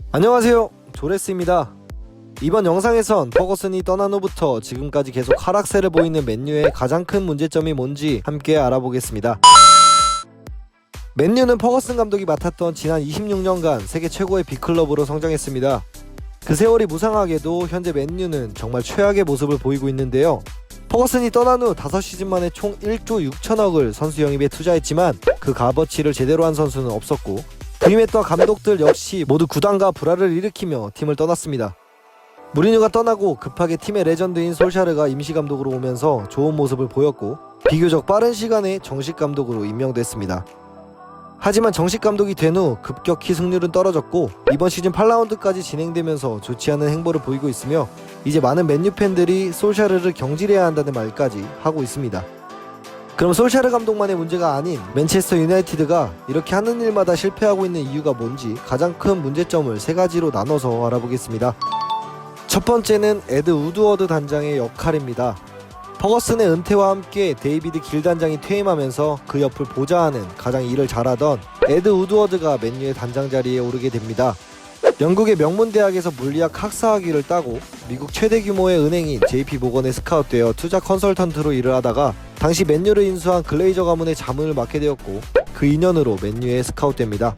안녕하세요, 조레스입니다. 이번 영상에선 퍼거슨이 떠난 후부터 지금까지 계속 하락세를 보이는 맨유의 가장 큰 문제점이 뭔지 함께 알아보겠습니다. 맨유는 퍼거슨 감독이 맡았던 지난 26년간 세계 최고의 빅클럽으로 성장했습니다. 그 세월이 무상하게도 현재 맨유는 정말 최악의 모습을 보이고 있는데요. 퍼거슨이 떠난 후 5시즌 만에 총 1조 6천억을 선수 영입에 투자했지만 그 값어치를 제대로 한 선수는 없었고, 부임했던 감독들 역시 모두 구단과 불화를 일으키며 팀을 떠났습니다. 무리뉴가 떠나고 급하게 팀의 레전드인 솔샤르가 임시 감독으로 오면서 좋은 모습을 보였고, 비교적 빠른 시간에 정식 감독으로 임명됐습니다. 하지만 정식 감독이 된 후 급격히 승률은 떨어졌고, 이번 시즌 8라운드까지 진행되면서 좋지 않은 행보를 보이고 있으며, 이제 많은 맨유 팬들이 솔샤르를 경질해야 한다는 말까지 하고 있습니다. 그럼 솔샤르 감독만의 문제가 아닌 맨체스터 유나이티드가 이렇게 하는 일마다 실패하고 있는 이유가 뭔지 가장 큰 문제점을 3가지로 나눠서 알아보겠습니다. 첫 번째는 에드 우드워드 단장의 역할입니다. 퍼거슨의 은퇴와 함께 데이비드 길 단장이 퇴임하면서 그 옆을 보좌하는 가장 일을 잘하던 에드 우드워드가 맨유의 단장 자리에 오르게 됩니다. 영국의 명문대학에서 물리학 학사학위를 따고 미국 최대 규모의 은행인 JP모건에 스카웃되어 투자 컨설턴트로 일을 하다가 당시 맨유를 인수한 글레이저 가문의 자문을 맡게 되었고, 그 인연으로 맨유에 스카웃됩니다.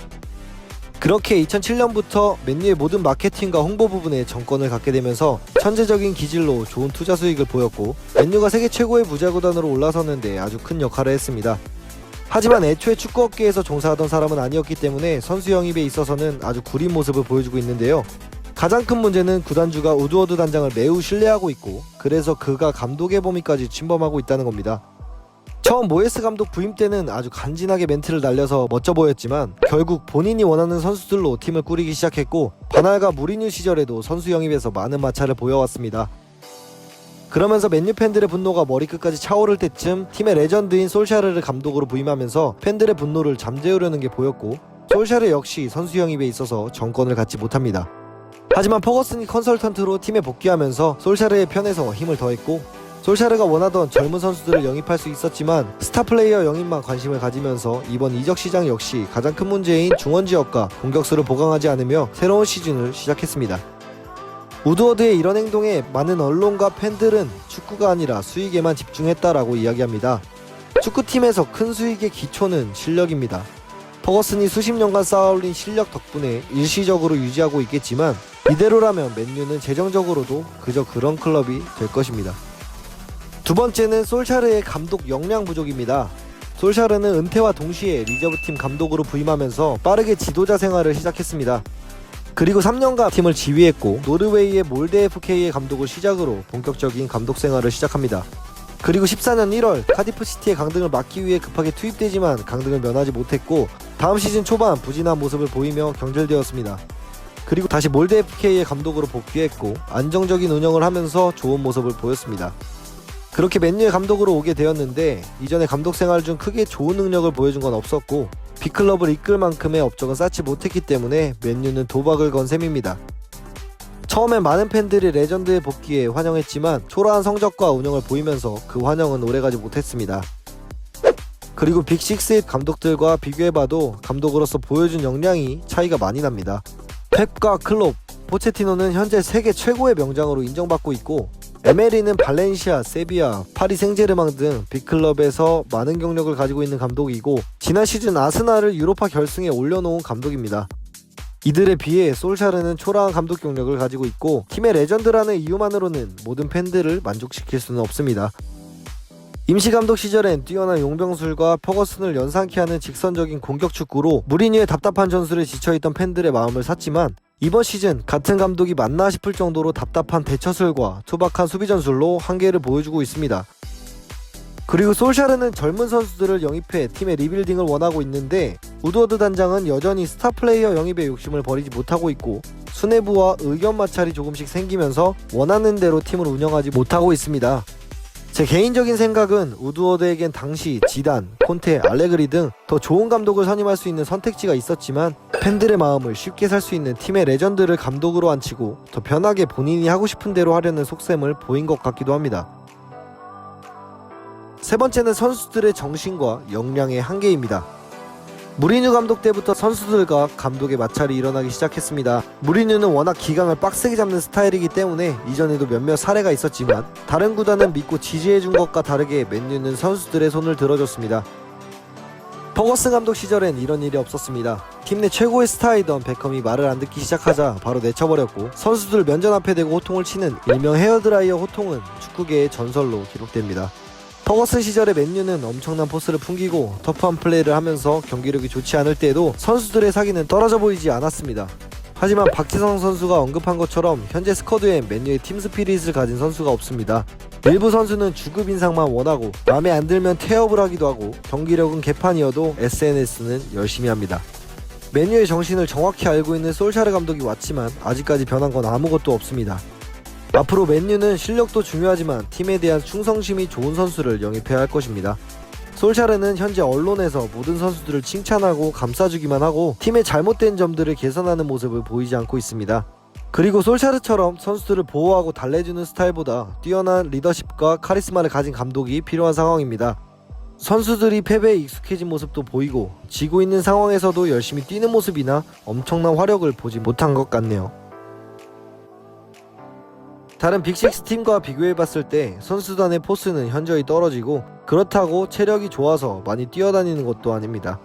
그렇게 2007년부터 맨유의 모든 마케팅과 홍보 부분에 정권을 갖게 되면서 천재적인 기질로 좋은 투자 수익을 보였고, 맨유가 세계 최고의 부자 구단으로 올라섰는데 아주 큰 역할을 했습니다. 하지만 애초에 축구업계에서 종사하던 사람은 아니었기 때문에 선수 영입에 있어서는 아주 구린 모습을 보여주고 있는데요. 가장 큰 문제는 구단주가 우드워드 단장을 매우 신뢰하고 있고, 그래서 그가 감독의 범위까지 침범하고 있다는 겁니다. 처음 모예스 감독 부임 때는 아주 간지나게 멘트를 날려서 멋져 보였지만, 결국 본인이 원하는 선수들로 팀을 꾸리기 시작했고, 바날과 무리뉴 시절에도 선수 영입에서 많은 마찰을 보여왔습니다. 그러면서 맨유 팬들의 분노가 머리끝까지 차오를 때쯤 팀의 레전드인 솔샤르를 감독으로 부임하면서 팬들의 분노를 잠재우려는 게 보였고, 솔샤르 역시 선수 영입에 있어서 정권을 갖지 못합니다. 하지만 퍼거슨이 컨설턴트로 팀에 복귀하면서 솔샤르의 편에서 힘을 더했고, 솔샤르가 원하던 젊은 선수들을 영입할 수 있었지만 스타 플레이어 영입만 관심을 가지면서 이번 이적 시장 역시 가장 큰 문제인 중원 지역과 공격수를 보강하지 않으며 새로운 시즌을 시작했습니다. 우드워드의 이런 행동에 많은 언론과 팬들은 축구가 아니라 수익에만 집중했다라고 이야기합니다. 축구팀에서 큰 수익의 기초는 실력입니다. 퍼거슨이 수십 년간 쌓아올린 실력 덕분에 일시적으로 유지하고 있겠지만, 이대로라면 맨유는 재정적으로도 그저 그런 클럽이 될 것입니다. 두 번째는 솔샤르의 감독 역량 부족입니다. 솔샤르는 은퇴와 동시에 리저브팀 감독으로 부임하면서 빠르게 지도자 생활을 시작했습니다. 그리고 3년간 팀을 지휘했고, 노르웨이의 몰데 FK의 감독을 시작으로 본격적인 감독 생활을 시작합니다. 그리고 14년 1월 카디프시티의 강등을 막기 위해 급하게 투입되지만 강등을 면하지 못했고, 다음 시즌 초반 부진한 모습을 보이며 경질되었습니다. 그리고 다시 몰데 FK의 감독으로 복귀했고, 안정적인 운영을 하면서 좋은 모습을 보였습니다. 그렇게 맨유의 감독으로 오게 되었는데, 이전의 감독 생활 중 크게 좋은 능력을 보여준 건 없었고, 빅클럽을 이끌 만큼의 업적은 쌓지 못했기 때문에 맨유는 도박을 건 셈입니다. 처음엔 많은 팬들이 레전드의 복귀에 환영했지만 초라한 성적과 운영을 보이면서 그 환영은 오래가지 못했습니다. 그리고 빅6의 감독들과 비교해봐도 감독으로서 보여준 역량이 차이가 많이 납니다. 펩과 클롭, 포체티노는 현재 세계 최고의 명장으로 인정받고 있고, 에메리는 발렌시아, 세비야, 파리 생제르맹 등 빅클럽에서 많은 경력을 가지고 있는 감독이고, 지난 시즌 아스날을 유로파 결승에 올려놓은 감독입니다. 이들에 비해 솔샤르는 초라한 감독 경력을 가지고 있고, 팀의 레전드라는 이유만으로는 모든 팬들을 만족시킬 수는 없습니다. 임시감독 시절엔 뛰어난 용병술과 퍼거슨을 연상케 하는 직선적인 공격 축구로 무리뉴의 답답한 전술에 지쳐있던 팬들의 마음을 샀지만, 이번 시즌 같은 감독이 맞나 싶을 정도로 답답한 대처술과 투박한 수비 전술로 한계를 보여주고 있습니다. 그리고 솔샤르는 젊은 선수들을 영입해 팀의 리빌딩을 원하고 있는데, 우드워드 단장은 여전히 스타 플레이어 영입에 욕심을 버리지 못하고 있고, 수뇌부와 의견 마찰이 조금씩 생기면서 원하는 대로 팀을 운영하지 못하고 있습니다. 제 개인적인 생각은 우드워드에겐 당시 지단, 콘테, 알레그리 등 더 좋은 감독을 선임할 수 있는 선택지가 있었지만, 팬들의 마음을 쉽게 살 수 있는 팀의 레전드를 감독으로 앉히고 더 편하게 본인이 하고 싶은 대로 하려는 속셈을 보인 것 같기도 합니다. 세 번째는 선수들의 정신과 역량의 한계입니다. 무리뉴 감독 때부터 선수들과 감독의 마찰이 일어나기 시작했습니다. 무리뉴는 워낙 기강을 빡세게 잡는 스타일이기 때문에 이전에도 몇몇 사례가 있었지만 다른 구단은 믿고 지지해준 것과 다르게 맨유는 선수들의 손을 들어줬습니다. 퍼거슨 감독 시절엔 이런 일이 없었습니다. 팀 내 최고의 스타이던 베컴이 말을 안 듣기 시작하자 바로 내쳐버렸고, 선수들 면전 앞에 대고 호통을 치는 일명 헤어드라이어 호통은 축구계의 전설로 기록됩니다. 퍼거슨 시절의 맨유는 엄청난 포스를 풍기고 터프한 플레이를 하면서 경기력이 좋지 않을 때에도 선수들의 사기는 떨어져 보이지 않았습니다. 하지만 박지성 선수가 언급한 것처럼 현재 스쿼드엔 맨유의 팀 스피릿을 가진 선수가 없습니다. 일부 선수는 주급 인상만 원하고 마음에 안 들면 태업을 하기도 하고, 경기력은 개판이어도 SNS는 열심히 합니다. 맨유의 정신을 정확히 알고 있는 솔샤르 감독이 왔지만 아직까지 변한 건 아무것도 없습니다. 앞으로 맨유는 실력도 중요하지만 팀에 대한 충성심이 좋은 선수를 영입해야 할 것입니다. 솔샤르는 현재 언론에서 모든 선수들을 칭찬하고 감싸주기만 하고 팀의 잘못된 점들을 개선하는 모습을 보이지 않고 있습니다. 그리고 솔샤르처럼 선수들을 보호하고 달래주는 스타일보다 뛰어난 리더십과 카리스마를 가진 감독이 필요한 상황입니다. 선수들이 패배에 익숙해진 모습도 보이고 지고 있는 상황에서도 열심히 뛰는 모습이나 엄청난 화력을 보지 못한 것 같네요. 다른 빅6 팀과 비교해봤을 때 선수단의 포스는 현저히 떨어지고, 그렇다고 체력이 좋아서 많이 뛰어다니는 것도 아닙니다.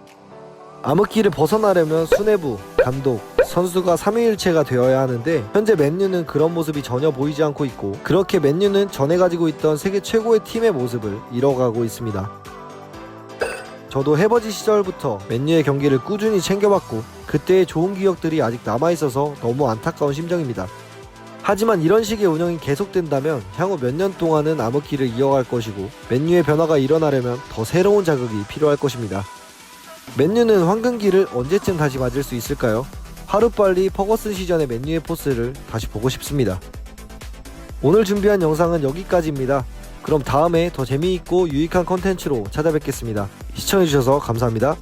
암흑기를 벗어나려면 수뇌부, 감독, 선수가 삼위일체가 되어야 하는데 현재 맨유는 그런 모습이 전혀 보이지 않고 있고, 그렇게 맨유는 전에 가지고 있던 세계 최고의 팀의 모습을 잃어가고 있습니다. 저도 해버지 시절부터 맨유의 경기를 꾸준히 챙겨봤고 그때의 좋은 기억들이 아직 남아있어서 너무 안타까운 심정입니다. 하지만 이런 식의 운영이 계속된다면 향후 몇 년 동안은 암흑기를 이어갈 것이고, 맨유의 변화가 일어나려면 더 새로운 자극이 필요할 것입니다. 맨유는 황금기를 언제쯤 다시 맞을 수 있을까요? 하루빨리 퍼거슨 시전의 맨유의 포스를 다시 보고 싶습니다. 오늘 준비한 영상은 여기까지입니다. 그럼 다음에 더 재미있고 유익한 컨텐츠로 찾아뵙겠습니다. 시청해주셔서 감사합니다.